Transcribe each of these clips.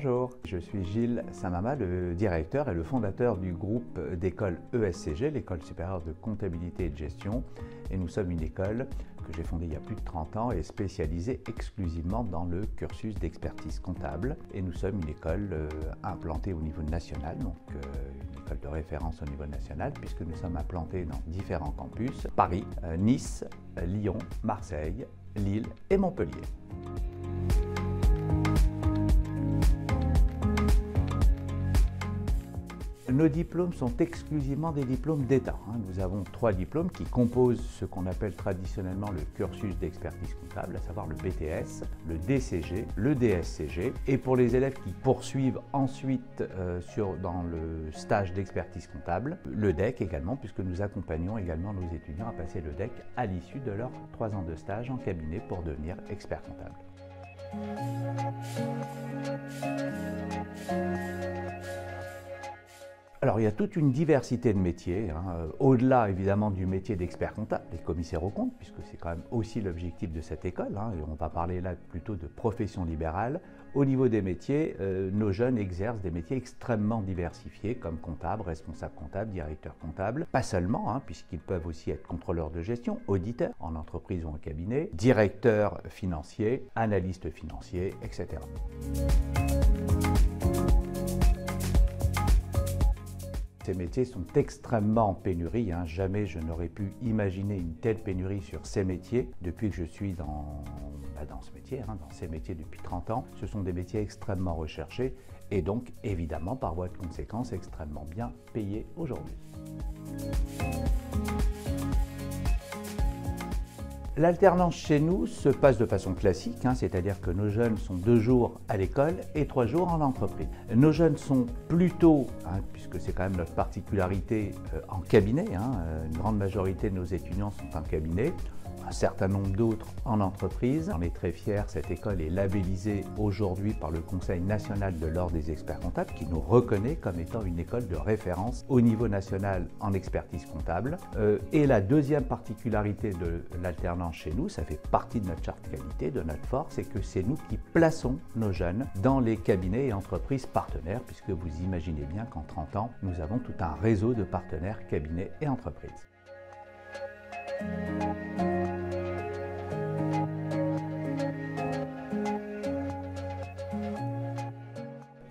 Bonjour, je suis Gilles Saint-Mama, le directeur et le fondateur du groupe d'école ESCG, l'École supérieure de comptabilité et de gestion. Et nous sommes une école que j'ai fondée il y a plus de 30 ans et spécialisée exclusivement dans le cursus d'expertise comptable. Et nous sommes une école implantée au niveau national, donc une école de référence au niveau national, puisque nous sommes implantés dans différents campus, Paris, Nice, Lyon, Marseille, Lille et Montpellier. Nos diplômes sont exclusivement des diplômes d'État. Nous avons 3 diplômes qui composent ce qu'on appelle traditionnellement le cursus d'expertise comptable, à savoir le BTS, le DCG, le DSCG. Et pour les élèves qui poursuivent ensuite dans le stage d'expertise comptable, le DEC également, puisque nous accompagnons également nos étudiants à passer le DEC à l'issue de leurs 3 ans de stage en cabinet pour devenir expert comptable. Alors, il y a toute une diversité de métiers, au-delà évidemment du métier d'expert comptable, des commissaires aux comptes, puisque c'est quand même aussi l'objectif de cette école, et on va parler là plutôt de profession libérale. Au niveau des métiers, nos jeunes exercent des métiers extrêmement diversifiés, comme comptable, responsable comptable, directeur comptable. Pas seulement, puisqu'ils peuvent aussi être contrôleurs de gestion, auditeurs en entreprise ou en cabinet, directeurs financiers, analystes financiers, etc. Ces métiers sont extrêmement en pénurie. Jamais je n'aurais pu imaginer une telle pénurie sur ces métiers depuis que je suis dans ce métier, dans ces métiers depuis 30 ans. Ce sont des métiers extrêmement recherchés et donc évidemment par voie de conséquence extrêmement bien payés aujourd'hui. L'alternance chez nous se passe de façon classique, c'est-à-dire que nos jeunes sont 2 jours à l'école et 3 jours en entreprise. Nos jeunes sont plutôt, puisque c'est quand même notre particularité, en cabinet. Une grande majorité de nos étudiants sont en cabinet, un certain nombre d'autres en entreprise. On est très fiers, cette école est labellisée aujourd'hui par le Conseil national de l'ordre des experts comptables qui nous reconnaît comme étant une école de référence au niveau national en expertise comptable. Et la deuxième particularité de l'alternance chez nous, ça fait partie de notre charte qualité, de notre force, c'est que c'est nous qui plaçons nos jeunes dans les cabinets et entreprises partenaires, puisque vous imaginez bien qu'en 30 ans, nous avons tout un réseau de partenaires cabinets et entreprises.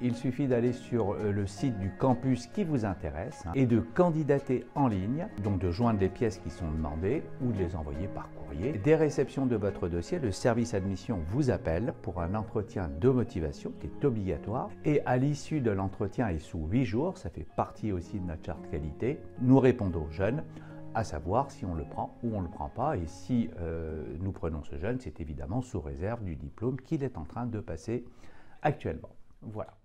Il suffit d'aller sur le site du campus qui vous intéresse et de candidater en ligne, donc de joindre les pièces qui sont demandées ou de les envoyer par courrier. Dès réception de votre dossier, le service admission vous appelle pour un entretien de motivation qui est obligatoire et à l'issue de l'entretien et sous 8 jours, ça fait partie aussi de notre charte qualité, nous répondons aux jeunes à savoir si on le prend ou on ne le prend pas. Et si nous prenons ce jeune, c'est évidemment sous réserve du diplôme qu'il est en train de passer actuellement. Voilà.